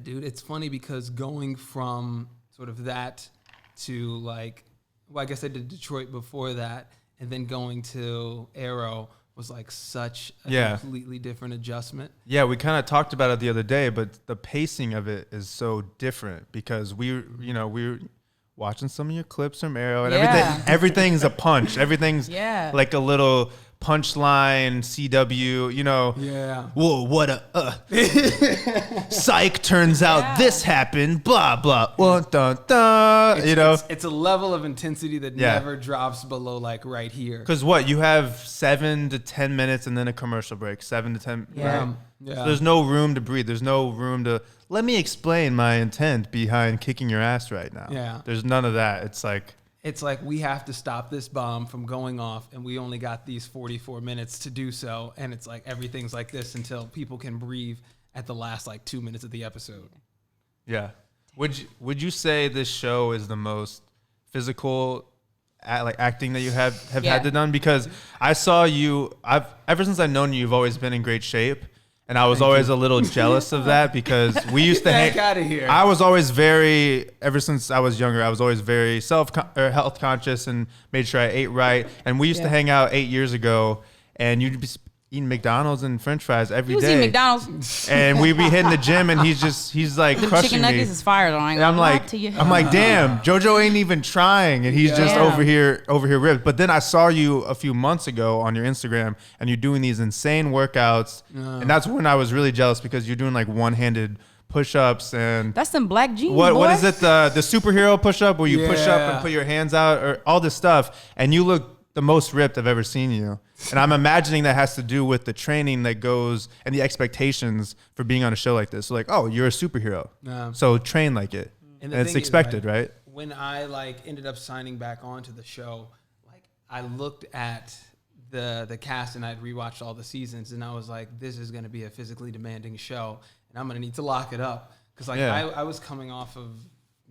dude, it's funny because going from sort of that to like, well, I guess I did Detroit before that, and then going to Arrow was like such a completely different adjustment. Yeah, we kind of talked about it the other day, but the pacing of it is so different because we were watching some of your clips from Arrow, and everything's a punch. Everything's like a little punchline, CW, Yeah. Whoa, what psych, turns out this happened, blah, blah, dun, dun, It's a level of intensity that never drops below like right here. Because you have 7 to 10 minutes and then a commercial break, 7 to 10. Yeah. Right? Yeah. So there's no room to breathe. There's no room to, let me explain my intent behind kicking your ass right now. Yeah. There's none of that. It's like we have to stop this bomb from going off, and we only got these 44 minutes to do so. And it's like everything's like this until people can breathe at the last like 2 minutes of the episode. Yeah. Would you say this show is the most physical acting that you have had to done? Because I saw you. Ever since I've known you, you've always been in great shape. And I was always a little jealous of that because we used to hang out of here. I was always ever since I was younger, I was always very health conscious and made sure I ate right. And we used to hang out 8 years ago, and you'd be eating McDonald's and French fries every day. Eating McDonald's. And we'd be hitting the gym, and he's like the crushing chicken nuggets me. is fire though. I'm like, damn, JoJo ain't even trying, and he's just over here ripped. But then I saw you a few months ago on your Instagram, and you're doing these insane workouts, and that's when I was really jealous because you're doing like one-handed push-ups and that's some black jeans. What is it? The superhero push-up where you push up and put your hands out, or all this stuff, and you look the most ripped I've ever seen you. And I'm imagining that has to do with the training that goes and the expectations for being on a show like this. So like, oh, you're a superhero. So train like it. And it's expected, right? When I like ended up signing back onto the show, like I looked at the cast and I'd rewatched all the seasons, and I was like, this is going to be a physically demanding show, and I'm going to need to lock it up. Because like I was coming off of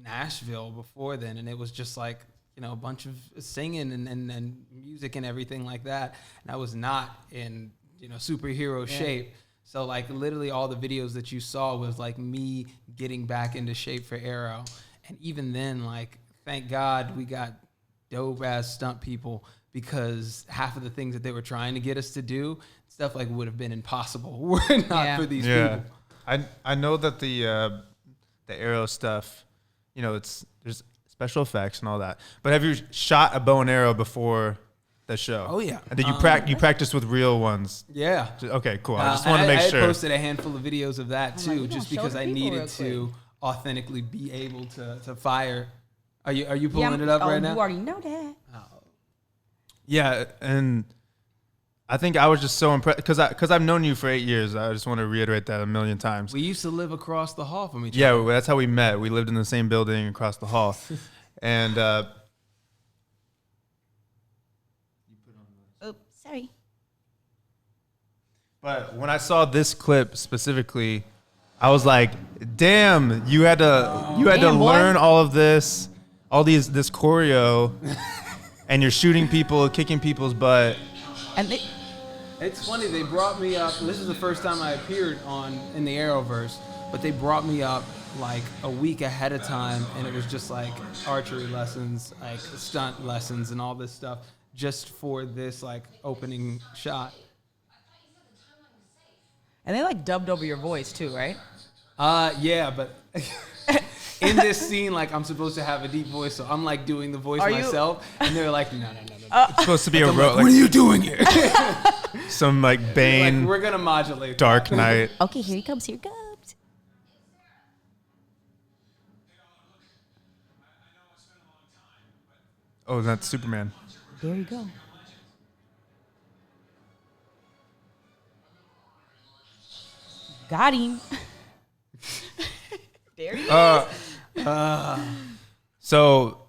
Nashville before then, and it was just like, a bunch of singing and music and everything like that. And I was not in, superhero shape. So like literally all the videos that you saw was like me getting back into shape for Arrow. And even then, like, thank God we got dope ass stunt people, because half of the things that they were trying to get us to do, stuff like would have been impossible were it not for these people. I know that the Arrow stuff, there's special effects and all that. But have you shot a bow and arrow before the show? Oh yeah. And did you practice with real ones? Yeah. Okay, cool. I just want to make sure. I posted a handful of videos of that too, just because I needed to authentically be able to fire. Are you pulling it up right now? You already know that. Yeah, and I think I was just so impressed because I've known you for 8 years. I just want to reiterate that a million times. We used to live across the hall from each other. Yeah, that's how we met. We lived in the same building across the hall. And sorry. But when I saw this clip specifically, I was like, "Damn, you had to learn all of this, this choreo, and you're shooting people, kicking people's butt." And it's funny, they brought me up. This is the first time I appeared in the Arrowverse, but they brought me up like a week ahead of time, and it was just like archery lessons, like stunt lessons, and all this stuff, just for this like opening shot. And they like dubbed over your voice too, right? Yeah, but in this scene, like I'm supposed to have a deep voice, so I'm like doing the voice myself, and they're like, no. It's supposed to be a what are you doing here? Some like Bane. Like, we're gonna modulate. Dark Knight. Okay, here he comes. Here he comes. Oh, that's Superman. There you go. Got him. There he is. So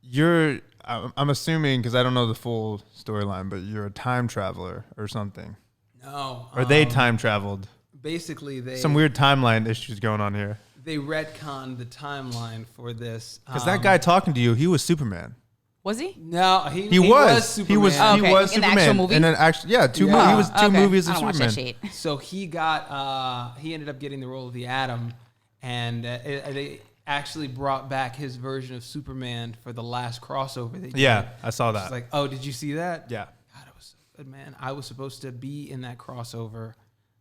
you're, I'm assuming, because I don't know the full storyline, but you're a time traveler or something. No. Or they time traveled. Basically, some weird timeline issues going on here. They retconned the timeline for this. Because that guy talking to you, he was Superman. Was he? No, he was Superman. He was in Superman. the actual movie? And then he was two movies of I don't watch Superman. that shit. So he ended up getting the role of the Atom, and they actually brought back his version of Superman for the last crossover they did. Yeah, I saw It's that. like, oh, did you see that? Yeah. God, it was so good, man. I was supposed to be in that crossover.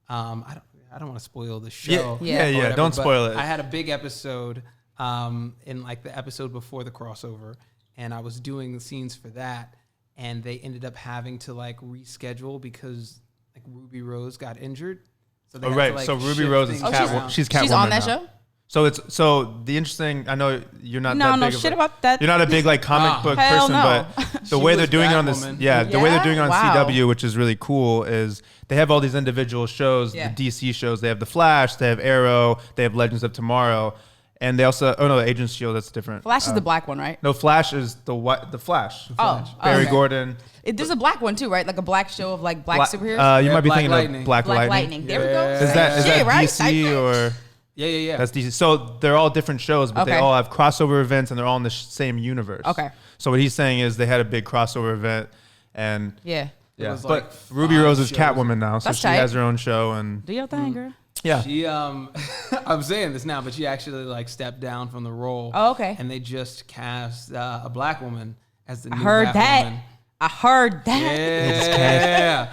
I don't want to spoil the show. Yeah. or whatever, Don't but spoil it. I had a big episode in like the episode before the crossover, and I was doing the scenes for that, and they ended up having to like reschedule because like Ruby Rose got injured. So they Oh, had right. to, like, So Ruby shift Rose is things Catwoman. around. She's Catwoman. She's on that now. show? So the interesting. I know you're not. No, that no big of shit a, about that. You're not a big like comic book Hell person, no. but the She way they're was doing it on this, Batwoman. the way they're doing it on Wow. CW, which is really cool, is they have all these individual shows, Yeah. the DC shows. They have the Flash, they have Arrow, they have Legends of Tomorrow, and they also Agents of Shield. That's different. Flash is the black one, right? No, Flash is the Flash. Oh, Barry okay. Gordon. There's a black one too, right? Like a black show of like black superheroes. You Yeah, might be Black thinking Lightning. of Black Black Lightning. Lightning. There we go. Yeah. Is that Shit, right? DC or? Yeah. That's DC. So they're all different shows, but they Okay. all have crossover events, and they're all in the same universe. Okay. So what he's saying is they had a big crossover event, and Yeah. It yeah. was But like Ruby 5 Rose is shows. Catwoman now, so That's she tight. has her own show, and Do your thing, girl. yeah. She I'm saying this now, but she actually like stepped down from the role. Oh, okay. And they just cast a black woman as the new I heard Batwoman. that. I heard that. Yeah.